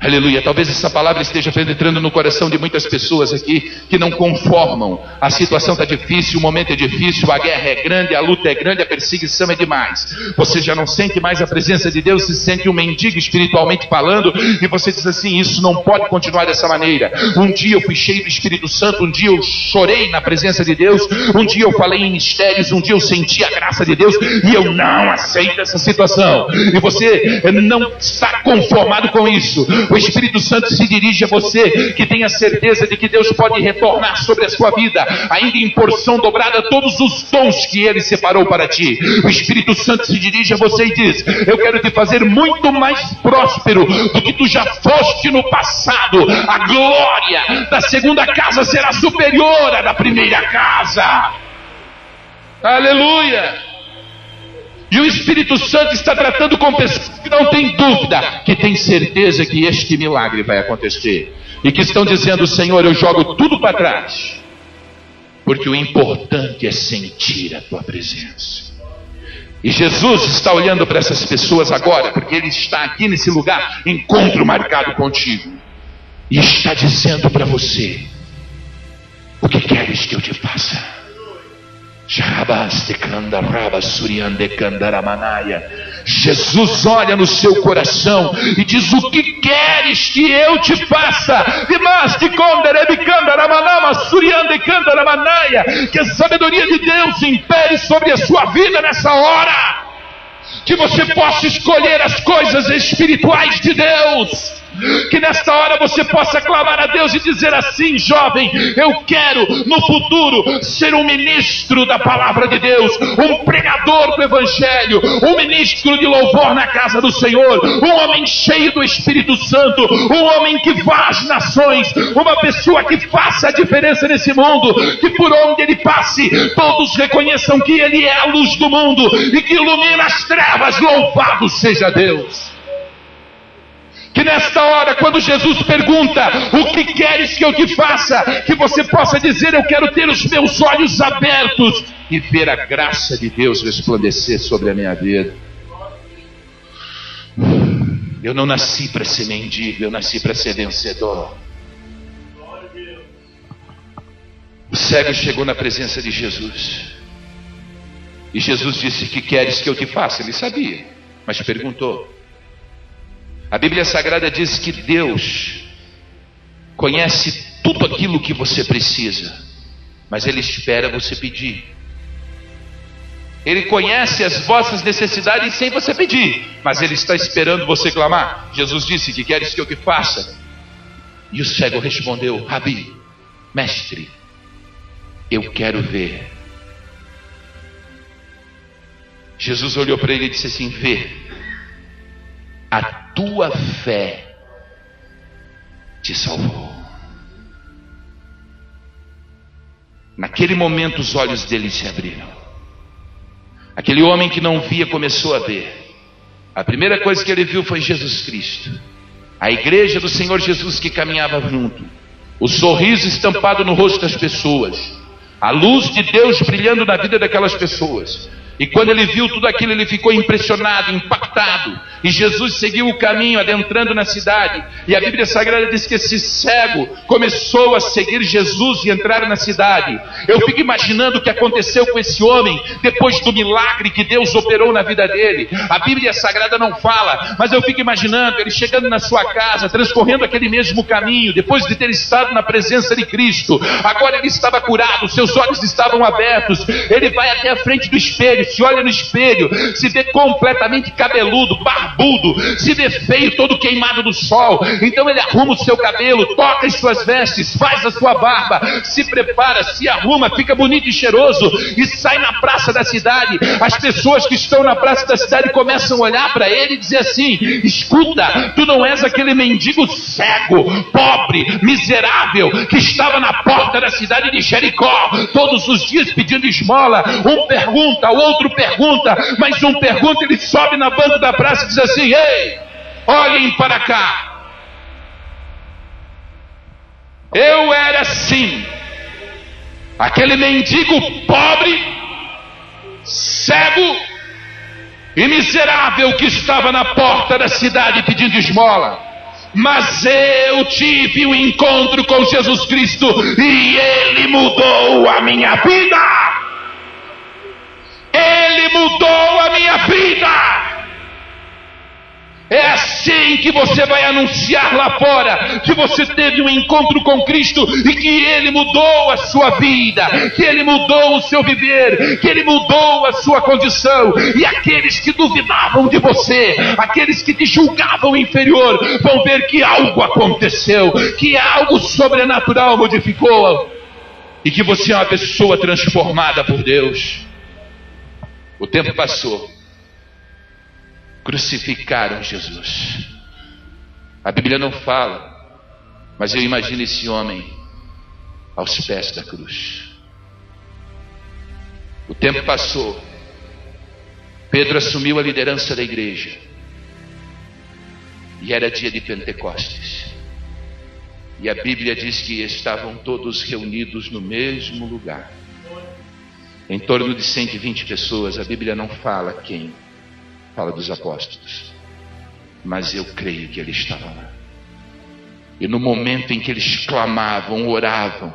Aleluia. Talvez essa palavra esteja penetrando no coração de muitas pessoas aqui que não conformam. A situação está difícil, o momento é difícil, a guerra é grande, a luta é grande, a perseguição é demais. Você já não sente mais a presença de Deus, se sente um mendigo espiritualmente falando, e você diz assim: isso não pode continuar dessa maneira. Um dia eu fui cheio do Espírito Santo, um dia eu chorei na presença de Deus, um dia eu falei em mistérios, um dia eu senti a graça de Deus, e eu não aceito essa situação. E você não está conformado com isso. O Espírito Santo se dirige a você, que tenha certeza de que Deus pode retornar sobre a sua vida, ainda em porção dobrada, todos os dons que Ele separou para ti. O Espírito Santo se dirige a você e diz: eu quero te fazer muito mais próspero do que tu já foste no passado. A glória da segunda casa será superior à da primeira casa. Aleluia! E o Espírito Santo está tratando com pessoas que não têm dúvida, que têm certeza que este milagre vai acontecer. E que estão dizendo: Senhor, eu jogo tudo para trás, porque o importante é sentir a Tua presença. E Jesus está olhando para essas pessoas agora, porque Ele está aqui nesse lugar, encontro marcado contigo, e está dizendo para você: o que queres que eu te faça? Jesus olha no seu coração e diz: o que queres que eu te faça? Que a sabedoria de Deus impere sobre a sua vida nessa hora, que você possa escolher as coisas espirituais de Deus, que nesta hora você possa clamar a Deus e dizer assim: jovem, eu quero no futuro ser um ministro da palavra de Deus, um pregador do evangelho, um ministro de louvor na casa do Senhor, um homem cheio do Espírito Santo, um homem que vá às nações, uma pessoa que faça a diferença nesse mundo, que por onde ele passe todos reconheçam que ele é a luz do mundo e que ilumina as trevas. Louvado seja Deus. Que nesta hora, quando Jesus pergunta: o que queres que eu te faça? Que você possa dizer: eu quero ter os meus olhos abertos e ver a graça de Deus resplandecer sobre a minha vida. Eu não nasci para ser mendigo, eu nasci para ser vencedor. O cego chegou na presença de Jesus, e Jesus disse: que queres que eu te faça? Ele sabia, mas perguntou. A Bíblia Sagrada diz que Deus conhece tudo aquilo que você precisa, mas Ele espera você pedir. Ele conhece as vossas necessidades sem você pedir, mas Ele está esperando você clamar. Jesus disse: que queres que eu te faça? E o cego respondeu: Rabi, mestre, eu quero ver. Jesus olhou para ele e disse assim: vê, a tua fé te salvou. Naquele momento os olhos dele se abriram. Aquele homem que não via começou a ver. A primeira coisa que ele viu foi Jesus Cristo, a igreja do Senhor Jesus que caminhava junto, o sorriso estampado no rosto das pessoas, a luz de Deus brilhando na vida daquelas pessoas. E quando ele viu tudo aquilo, ele ficou impressionado, impactado. E Jesus seguiu o caminho, adentrando na cidade. E a Bíblia Sagrada diz que esse cego começou a seguir Jesus e entrar na cidade. Eu fico imaginando o que aconteceu com esse homem depois do milagre que Deus operou na vida dele. A Bíblia Sagrada não fala, mas eu fico imaginando ele chegando na sua casa, transcorrendo aquele mesmo caminho, depois de ter estado na presença de Cristo. Agora ele estava curado, seus olhos estavam abertos. Ele vai até a frente do espelho, se olha no espelho, se vê completamente cabeludo, barbudo, se vê feio, todo queimado do sol. Então ele arruma o seu cabelo, toca as suas vestes, faz a sua barba, se prepara, se arruma, fica bonito e cheiroso e sai na praça da cidade. As pessoas que estão na praça da cidade começam a olhar para ele e dizer assim: escuta, tu não és aquele mendigo cego, pobre, miserável, que estava na porta da cidade de Jericó, todos os dias pedindo esmola. Um pergunta, o outro pergunta, mas um pergunta, ele sobe na banca da praça e diz assim: ei, olhem para cá, eu era sim aquele mendigo pobre, cego e miserável que estava na porta da cidade pedindo esmola, mas eu tive um encontro com Jesus Cristo e Ele mudou a minha vida. Ele mudou a minha vida. É assim que você vai anunciar lá fora que você teve um encontro com Cristo e que Ele mudou a sua vida, que Ele mudou o seu viver, que Ele mudou a sua condição. E aqueles que duvidavam de você, aqueles que te julgavam inferior, vão ver que algo aconteceu, que algo sobrenatural modificou e que você é uma pessoa transformada por Deus. O tempo passou. Crucificaram Jesus. A Bíblia não fala, mas eu imagino esse homem aos pés da cruz. O tempo passou. Pedro assumiu a liderança da igreja. E era dia de Pentecostes. E a Bíblia diz que estavam todos reunidos no mesmo lugar. em torno de 120 pessoas. A Bíblia não fala quem, fala dos apóstolos, mas eu creio que ele estava lá. E no momento em que eles clamavam, oravam,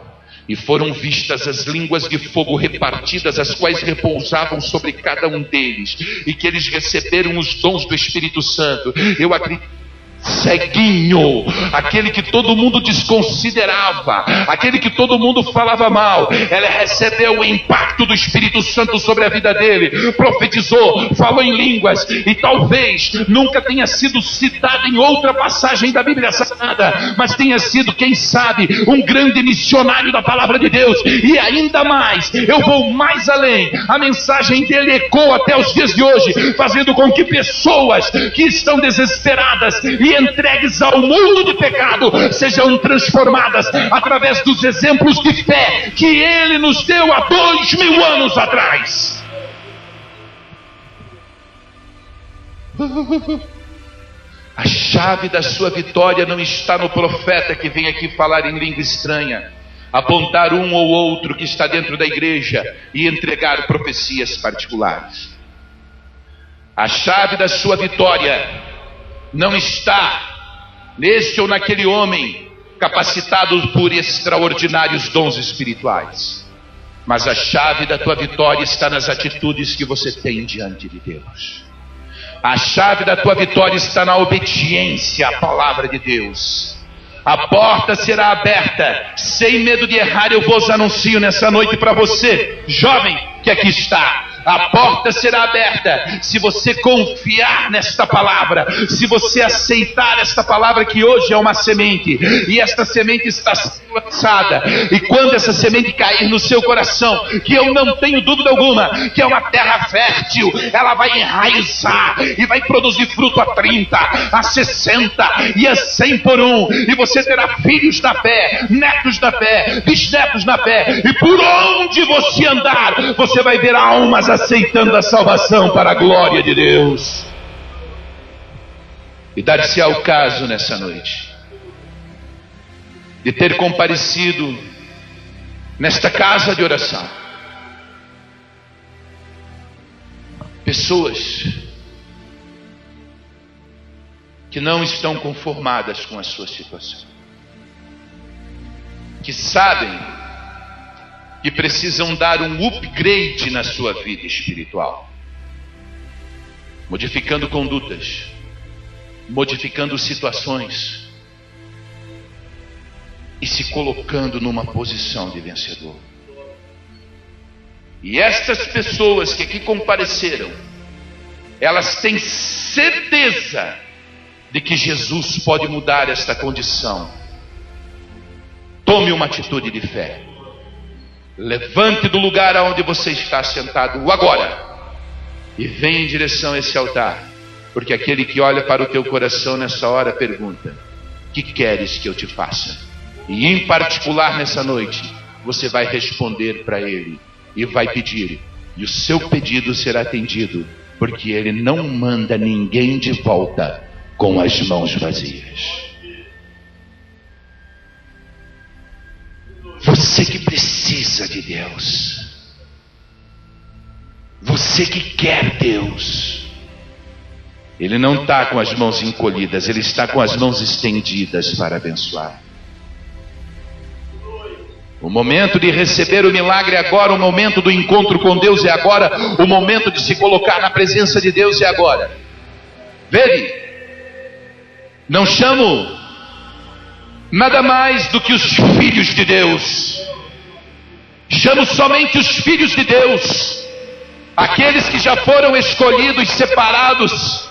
e foram vistas as línguas de fogo repartidas, as quais repousavam sobre cada um deles, e que eles receberam os dons do Espírito Santo, eu acredito. Ceguinho, aquele que todo mundo desconsiderava, aquele que todo mundo falava mal, ele recebeu o impacto do Espírito Santo sobre a vida dele, profetizou, falou em línguas, e talvez nunca tenha sido citado em outra passagem da Bíblia Sagrada, mas tenha sido, quem sabe, um grande missionário da palavra de Deus. E ainda mais, eu vou mais além, a mensagem dele ecoa até os dias de hoje, fazendo com que pessoas que estão desesperadas e entregues ao mundo de pecado sejam transformadas através dos exemplos de fé que ele nos deu há 2000 anos atrás. A chave da sua vitória não está no profeta que vem aqui falar em língua estranha, apontar um ou outro que está dentro da igreja e entregar profecias particulares. A chave da sua vitória não está neste ou naquele homem capacitado por extraordinários dons espirituais, mas a chave da tua vitória está nas atitudes que você tem diante de Deus. A chave da tua vitória está na obediência à palavra de Deus. A porta será aberta, sem medo de errar. Eu vos anuncio nessa noite para você, jovem que aqui está. A porta será aberta se você confiar nesta palavra, se você aceitar esta palavra que hoje é uma semente, e esta semente está sendo lançada, e quando essa semente cair no seu coração, que eu não tenho dúvida alguma, que é uma terra fértil, ela vai enraizar, e vai produzir fruto a 30, a 60, e a 100 por um, e você terá filhos na fé, netos na fé, bisnetos na fé, e por onde você andar, você vai ver almas aceitando a salvação para a glória de Deus. E dar-se ao caso nessa noite de ter comparecido nesta casa de oração pessoas que não estão conformadas com a sua situação, que sabem que precisam dar um upgrade na sua vida espiritual, modificando condutas, modificando situações e se colocando numa posição de vencedor. E estas pessoas que aqui compareceram, elas têm certeza de que Jesus pode mudar esta condição. Tome uma atitude de fé. Levante do lugar onde você está sentado agora e venha em direção a esse altar, porque aquele que olha para o teu coração nessa hora pergunta: que queres que eu te faça? E em particular nessa noite você vai responder para ele e vai pedir, e o seu pedido será atendido, porque ele não manda ninguém de volta com as mãos vazias. Você que precisa de Deus, você que quer Deus, Ele não está com as mãos encolhidas, Ele está com as mãos estendidas para abençoar. O momento de receber o milagre é agora, o momento do encontro com Deus é agora, o momento de se colocar na presença de Deus é agora. Vede, não chamo nada mais do que os filhos de Deus. Chamo somente os filhos de Deus, aqueles que já foram escolhidos, separados,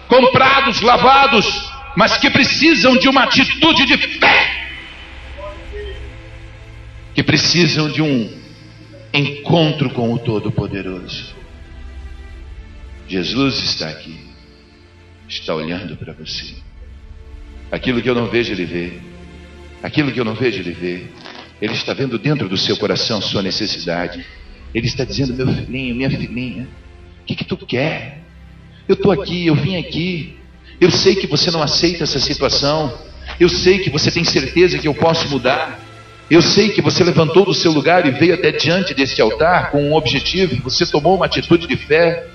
comprados, lavados, mas que precisam de uma atitude de fé, que precisam de um encontro com o Todo-Poderoso. Jesus está aqui, está olhando para você. Aquilo que eu não vejo, Ele vê. Aquilo que eu não vejo, Ele vê. Ele está vendo dentro do seu coração sua necessidade. Ele está dizendo: meu filhinho, minha filhinha, o que tu quer? Eu estou aqui, eu vim aqui. Eu sei que você não aceita essa situação. Eu sei que você tem certeza que eu posso mudar. Eu sei que você levantou do seu lugar e veio até diante deste altar com um objetivo, você tomou uma atitude de fé.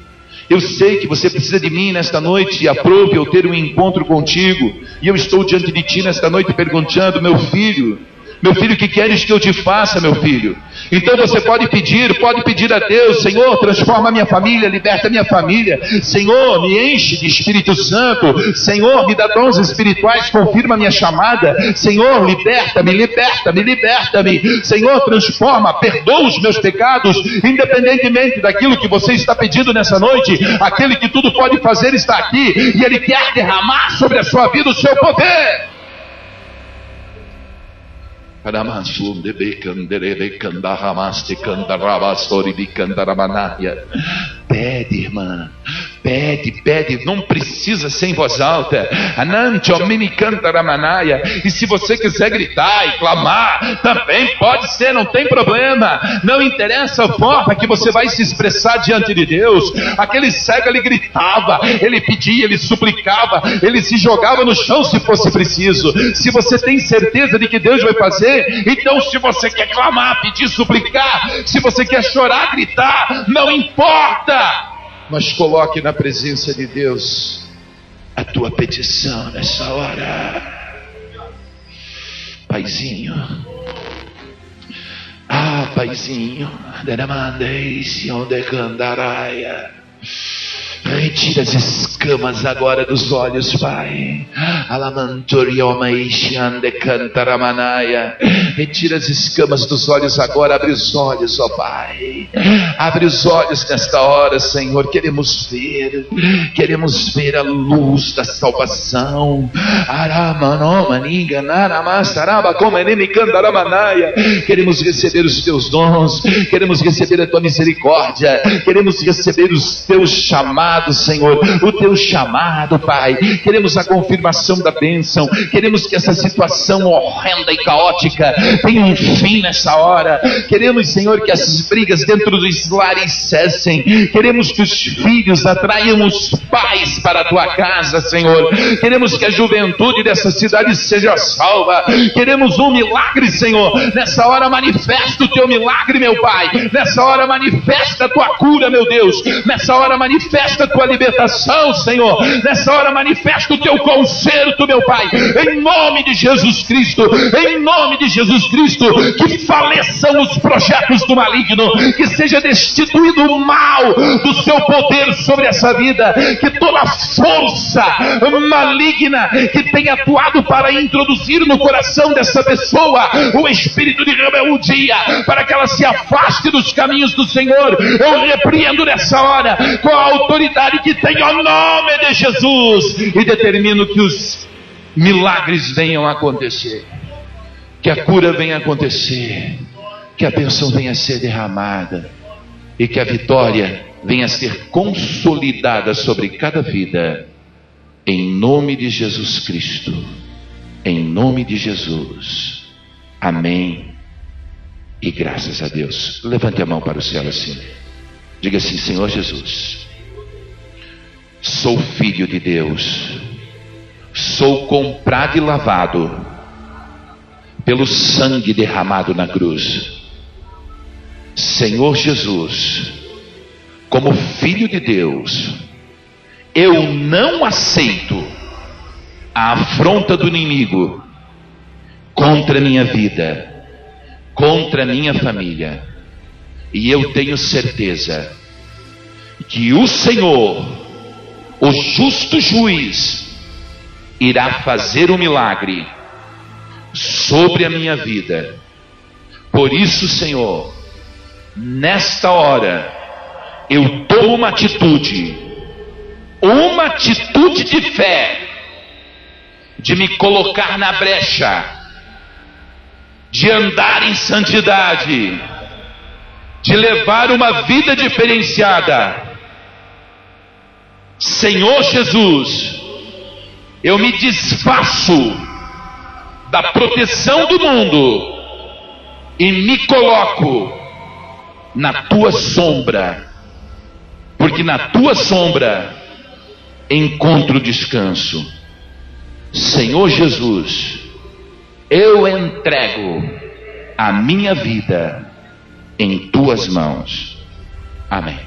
Eu sei que você precisa de mim nesta noite e aprove eu ter um encontro contigo. E eu estou diante de ti nesta noite perguntando: meu filho, o que queres que eu te faça, meu filho? Então você pode pedir a Deus: Senhor, transforma a minha família, liberta a minha família. Senhor, me enche de Espírito Santo. Senhor, me dá dons espirituais, confirma a minha chamada. Senhor, liberta-me. Senhor, transforma, perdoa os meus pecados, independentemente daquilo que você está pedindo nessa noite. Aquele que tudo pode fazer está aqui, e Ele quer derramar sobre a sua vida o seu poder. Pede, irmã, pede, não precisa ser em voz alta. E se você quiser gritar e clamar, também pode ser, não tem problema. Não interessa a forma que você vai se expressar diante de Deus. Aquele cego, ele gritava, ele pedia, ele suplicava, ele se jogava no chão se fosse preciso. Se você tem certeza de que Deus vai fazer, então se você quer clamar, pedir, suplicar, se você quer chorar, gritar, não importa, mas coloque na presença de Deus a tua petição nessa hora. Paizinho, Paizinho, retira as escamas agora dos olhos, Pai. Retira as escamas dos olhos agora. Abre os olhos, ó Pai. Abre os olhos nesta hora, Senhor. Queremos ver a luz da salvação. Queremos receber os teus dons. Queremos receber a tua misericórdia. Queremos receber os teus chamados, Senhor, o teu chamado, Pai. Queremos a confirmação da bênção. Queremos que essa situação horrenda e caótica tenha um fim nessa hora. Queremos, Senhor, que as brigas dentro dos lares cessem. Queremos que os filhos atraiam os pais para a tua casa, Senhor. Queremos que a juventude dessa cidade seja salva. Queremos um milagre, Senhor. Nessa hora manifesta o teu milagre, meu Pai. Nessa hora manifesta a tua cura, meu Deus. Nessa hora manifesta a tua libertação, Senhor. Nessa hora manifesta o teu conserto, meu Pai, em nome de Jesus Cristo. Em nome de Jesus Cristo, que faleçam os projetos do maligno, que seja destituído o mal do seu poder sobre essa vida, que toda força maligna que tem atuado para introduzir no coração dessa pessoa o espírito de rebeldia, para que ela se afaste dos caminhos do Senhor, eu repreendo nessa hora com a autoridade que tem o nome de Jesus, e determino que os milagres venham a acontecer, que a cura venha a acontecer, que a bênção venha a ser derramada, e que a vitória venha a ser consolidada sobre cada vida, em nome de Jesus Cristo, em nome de Jesus, amém e graças a Deus. Levante a mão para o céu assim, diga assim: Senhor Jesus, sou filho de Deus, sou comprado e lavado pelo sangue derramado na cruz. Senhor Jesus, como filho de Deus, eu não aceito a afronta do inimigo contra a minha vida, contra a minha família, e eu tenho certeza que o Senhor, o justo juiz, irá fazer um milagre sobre a minha vida. Por isso, Senhor, nesta hora eu tomo uma atitude de fé, de me colocar na brecha, de andar em santidade, de levar uma vida diferenciada. Senhor Jesus, eu me desfaço da proteção do mundo e me coloco na tua sombra, porque na tua sombra encontro descanso. Senhor Jesus, eu entrego a minha vida em tuas mãos. Amém.